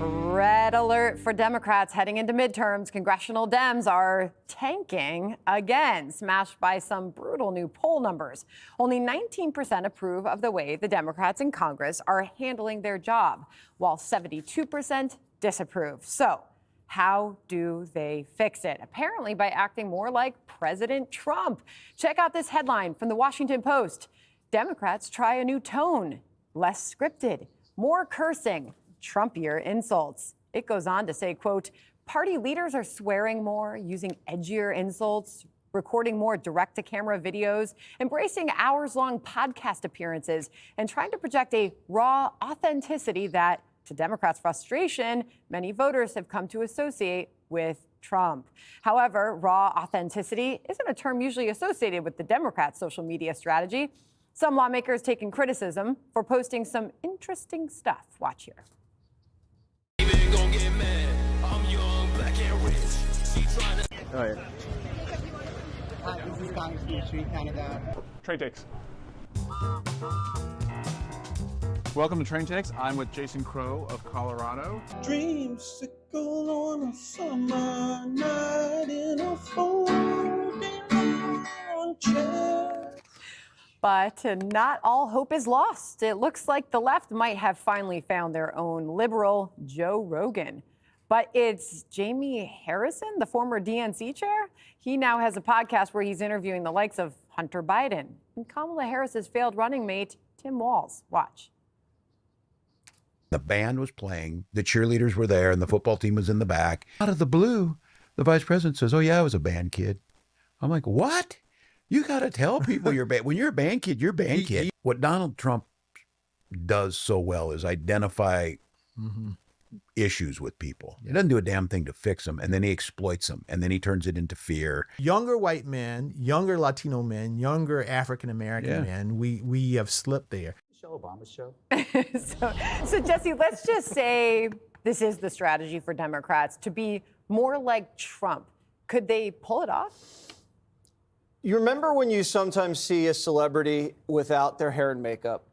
Red alert for Democrats heading into midterms. Congressional Dems are tanking again, smashed by some brutal new poll numbers. Only 19% approve of the way the Democrats in Congress are handling their job, while 72% disapprove. So, how do they fix it? Apparently by acting more like President Trump. Check out this headline from the Washington Post. Democrats try a new tone, less scripted, more cursing, Trumpier insults. It goes on to say, quote, party leaders are swearing more, using edgier insults, recording more direct-to-camera videos, embracing hours-long podcast appearances, and trying to project a raw authenticity that, to Democrats' frustration, many voters have come to associate with Trump. However, raw authenticity isn't a term usually associated with the Democrats' social media strategy. Some lawmakers taking criticism for posting some interesting stuff. Watch here. Oh, yeah. This is Congressman Street, Canada. Train Takes. Welcome to Train Takes. I'm with Jason Crow of Colorado. Dreamsicle on a summer night in a folding chair. But not all hope is lost. It looks like the left might have finally found their own liberal Joe Rogan. But it's Jamie Harrison, the former DNC chair. He now has a podcast where he's interviewing the likes of Hunter Biden and Kamala Harris's failed running mate, Tim Walz. Watch. The band was playing, the cheerleaders were there, and the football team was in the back. Out of the blue, the vice president says, oh, yeah, I was a band kid. I'm like, what? You got to tell people you're band. When you're a band kid, you're a band kid. What Donald Trump does so well is identify issues with people. He doesn't do a damn thing to fix them, and then he exploits them, and then he turns it into fear. Younger white men, younger Latino men, younger African-American men, we have slipped there. Michelle Obama's show. So Jesse, let's just say this is the strategy for Democrats, to be more like Trump. Could they pull it off? You remember when you sometimes see a celebrity without their hair and makeup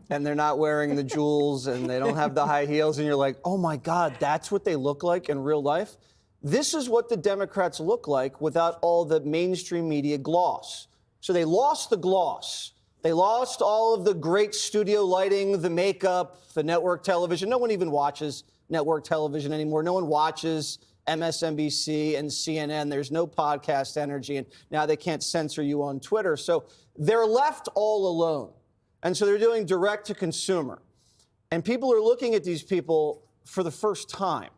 and they're not wearing the jewels and they don't have the high heels and you're like, oh my God, that's what they look like in real life? This is what the Democrats look like without all the mainstream media gloss. So they lost the gloss. They lost all of the great studio lighting, the makeup, the network television. No one even watches network television anymore. No one watches MSNBC and CNN. There's no podcast energy, and now they can't censor you on Twitter. So they're left all alone. And so they're doing direct to consumer. And people are looking at these people for the first time,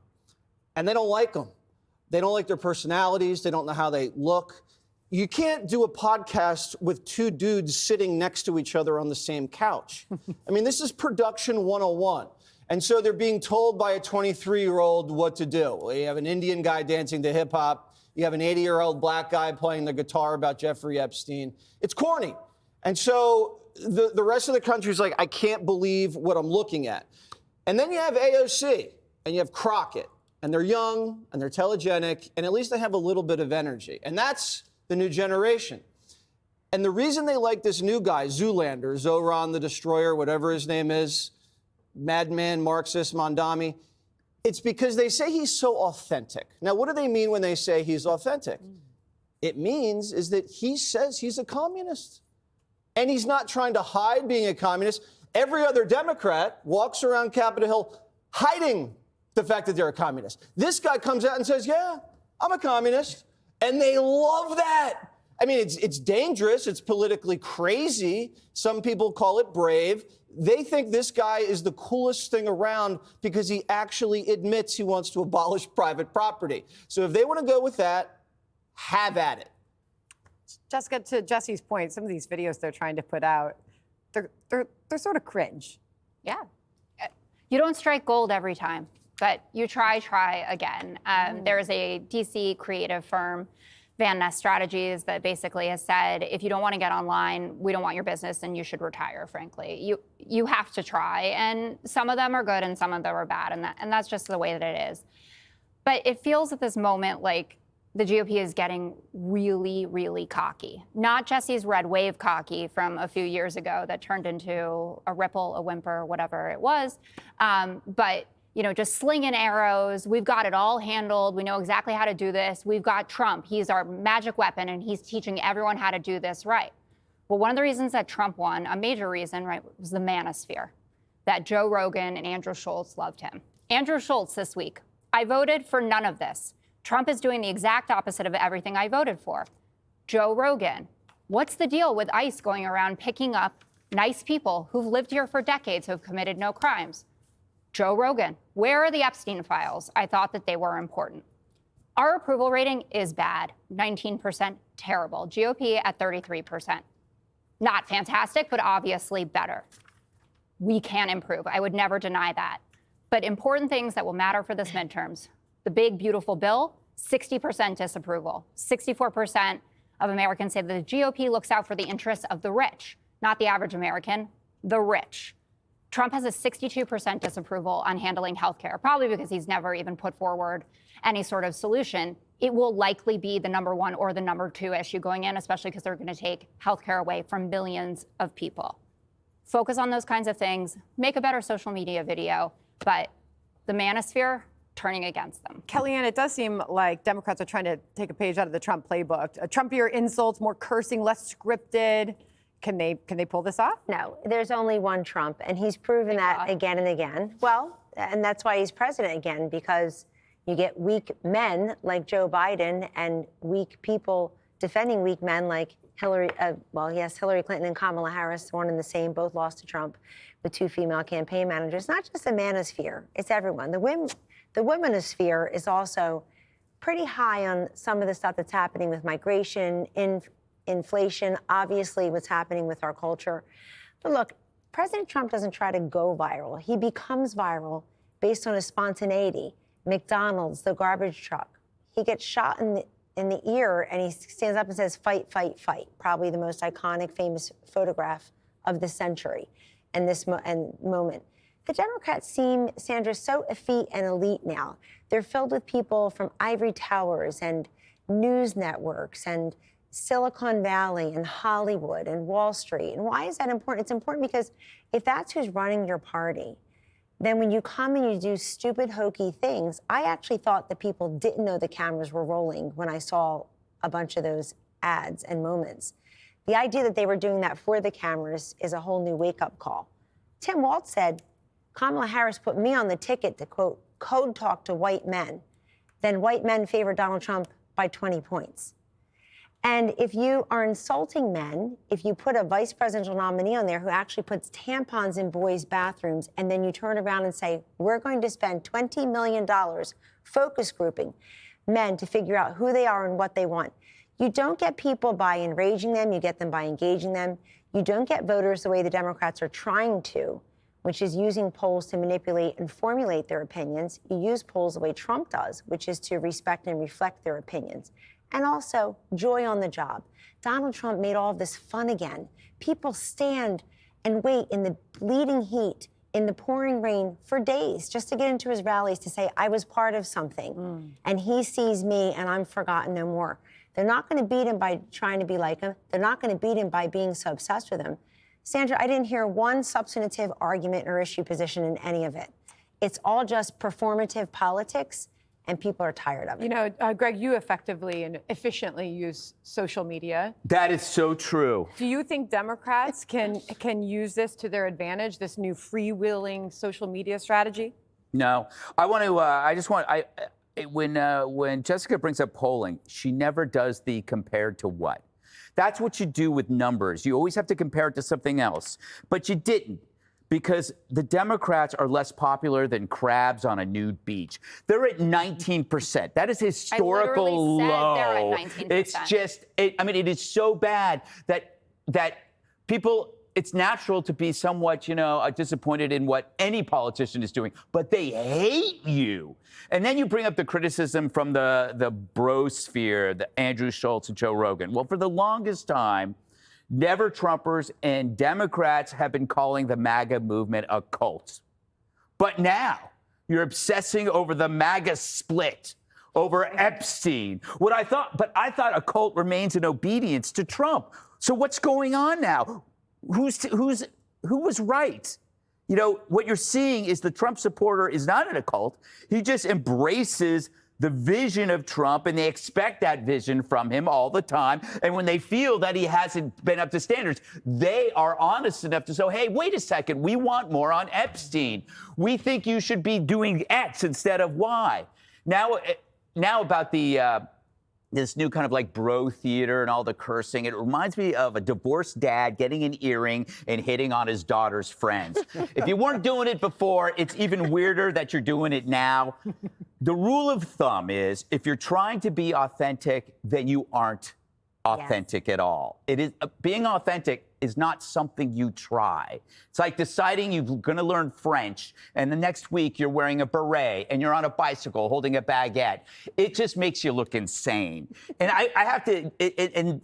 and they don't like them. They don't like their personalities. They don't know how they look. You can't do a podcast with two dudes sitting next to each other on the same couch. I mean, this is production 101. And so they're being told by a 23-year-old what to do. You have an Indian guy dancing to hip hop. You have an 80-year-old black guy playing the guitar about Jeffrey Epstein. It's corny. And so the rest of the country is like, I can't believe what I'm looking at. And then you have AOC and you have Crockett, and they're young and they're telegenic, and at least they have a little bit of energy. And that's the new generation. And the reason they like this new guy, Zoolander, Zoran the Destroyer, whatever his name is, Madman, Marxist, Mondami, it's because they say he's so authentic. Now, what do they mean when they say he's authentic? It means is that he says he's a communist. And he's not trying to hide being a communist. Every other Democrat walks around Capitol Hill hiding the fact that they're a communist. This guy comes out and says, yeah, I'm a communist. And they love that. I mean, it's dangerous. It's politically crazy. Some people call it brave. They think this guy is the coolest thing around because he actually admits he wants to abolish private property. So if they want to go with that, have at it. Jessica, to Jesse's point, some of these videos they're trying to put out, they're sort of cringe. Yeah. You don't strike gold every time, but you try again. There's a DC creative firm, Van Ness Strategies, that basically has said, if you don't want to get online, we don't want your business and you should retire, frankly. You have to try. And some of them are good and some of them are bad. And that's just the way that it is. But it feels at this moment like the GOP is getting really, really cocky. Not Jesse's red wave cocky from a few years ago that turned into a ripple, a whimper, whatever it was, but just slinging arrows. We've got it all handled. We know exactly how to do this. We've got Trump. He's our magic weapon, and he's teaching everyone how to do this right. Well, one of the reasons that Trump won, a major reason, right, was the manosphere, that Joe Rogan and Andrew Schultz loved him. Andrew Schultz this week, I voted for none of this. Trump is doing the exact opposite of everything I voted for. Joe Rogan, what's the deal with ICE going around picking up nice people who've lived here for decades who have committed no crimes? Joe Rogan, where are the Epstein files? I thought that they were important. Our approval rating is bad, 19%, terrible. GOP at 33%. Not fantastic, but obviously better. We can improve. I would never deny that. But important things that will matter for this midterms. The big, beautiful bill, 60% disapproval. 64% of Americans say that the GOP looks out for the interests of the rich, not the average American, the rich. Trump has a 62% disapproval on handling healthcare, probably because he's never even put forward any sort of solution. It will likely be the number one or the number two issue going in, especially because they're going to take healthcare away from millions of people. Focus on those kinds of things, make a better social media video, but the manosphere, turning against them. Kellyanne, it does seem like Democrats are trying to take a page out of the Trump playbook. Trumpier insults, more cursing, less scripted. Can they pull this off? No, there's only one Trump, and he's proven that again and again. Well, and that's why he's president again, because you get weak men like Joe Biden and weak people defending weak men like Hillary Clinton and Kamala Harris, one and the same, both lost to Trump with two female campaign managers. Not just the manosphere, it's everyone. The womanosphere is also pretty high on some of the stuff that's happening with migration, inflation, obviously what's happening with our culture. But look, President Trump doesn't try to go viral. He becomes viral based on his spontaneity. McDonald's, the garbage truck. He gets shot in the ear and he stands up and says, fight, fight, fight. Probably the most iconic, famous photograph of the century and this moment. The Democrats seem, Sandra, so effete and elite now. They're filled with people from ivory towers and news networks and Silicon Valley and Hollywood and Wall Street. And why is that important? It's important because if that's who's running your party, then when you come and you do stupid, hokey things, I actually thought that people didn't know the cameras were rolling when I saw a bunch of those ads and moments. The idea that they were doing that for the cameras is a whole new wake-up call. Tim Walz said, Kamala Harris put me on the ticket to, quote, code talk to white men. Then white men favor Donald Trump by 20 points. And if you are insulting men, if you put a vice presidential nominee on there who actually puts tampons in boys' bathrooms, and then you turn around and say, we're going to spend $20 million focus grouping men to figure out who they are and what they want. You don't get people by enraging them. You get them by engaging them. You don't get voters the way the Democrats are trying to, which is using polls to manipulate and formulate their opinions. You use polls the way Trump does, which is to respect and reflect their opinions. And also, joy on the job. Donald Trump made all of this fun again. People stand and wait in the bleeding heat, in the pouring rain for days just to get into his rallies to say, I was part of something. And he sees me and I'm forgotten no more. They're not going to beat him by trying to be like him. They're not going to beat him by being so obsessed with him. Sandra, I didn't hear one substantive argument or issue position in any of it. It's all just performative politics. And people are tired of it. You know, Greg, you effectively and efficiently use social media. That is so true. Do you think Democrats can use this to their advantage, this new freewheeling social media strategy? No. I want to, when Jessica brings up polling, she never does the compared to what. That's what you do with numbers. You always have to compare it to something else. But you didn't. Because the Democrats are less popular than crabs on a nude beach. They're at 19%. That is historical low. They're at 19%. It's just, it is so bad that people, it's natural to be somewhat, disappointed in what any politician is doing, but they hate you. And then you bring up the criticism from the brosphere, the Andrew Schultz and Joe Rogan. Well, for the longest time, Never Trumpers and Democrats have been calling the MAGA movement a cult. But now you're obsessing over the MAGA split, over Epstein. I thought a cult remains in obedience to Trump. So what's going on now? Who was right? You know, what you're seeing is the Trump supporter is not in a cult. He just embraces the vision of Trump, and they expect that vision from him all the time. And when they feel that he hasn't been up to standards, they are honest enough to say, hey, wait a second, we want more on Epstein. We think you should be doing X instead of Y. Now about this new kind of like bro theater and all the cursing. It reminds me of a divorced dad getting an earring and hitting on his daughter's friends. If you weren't doing it before, it's even weirder that you're doing it now. The rule of thumb is if you're trying to be authentic, then you aren't authentic at all. It is being authentic is not something you try. It's like deciding you're going to learn French and the next week you're wearing a beret and you're on a bicycle holding a baguette. It just makes you look insane. And I have to, and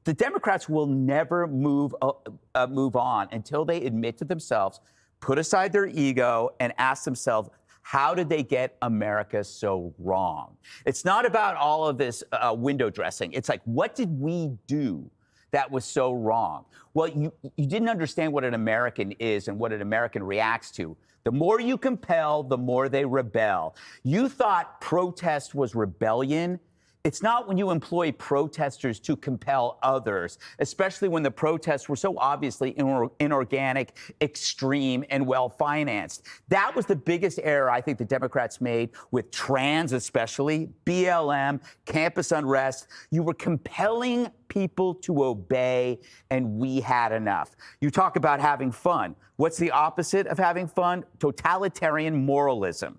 the Democrats will never move on until they admit to themselves, put aside their ego and ask themselves, how did they get America so wrong? It's not about all of this window dressing. It's like, what did we do that was so wrong? Well, you didn't understand what an American is and what an American reacts to. The more you compel, the more they rebel. You thought protest was rebellion. It's not when you employ protesters to compel others, especially when the protests were so obviously inorganic, extreme, and well-financed. That was the biggest error I think the Democrats made with trans especially, BLM, campus unrest. You were compelling people to obey, and we had enough. You talk about having fun. What's the opposite of having fun? Totalitarian moralism.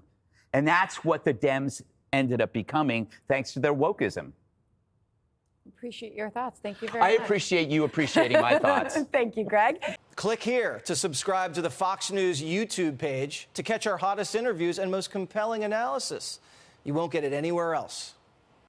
And that's what the Dems ended up becoming thanks to their wokeism. Appreciate your thoughts. Thank you very much. I appreciate you appreciating my thoughts. Thank you, Greg. Click here to subscribe to the Fox News YouTube page to catch our hottest interviews and most compelling analysis. You won't get it anywhere else.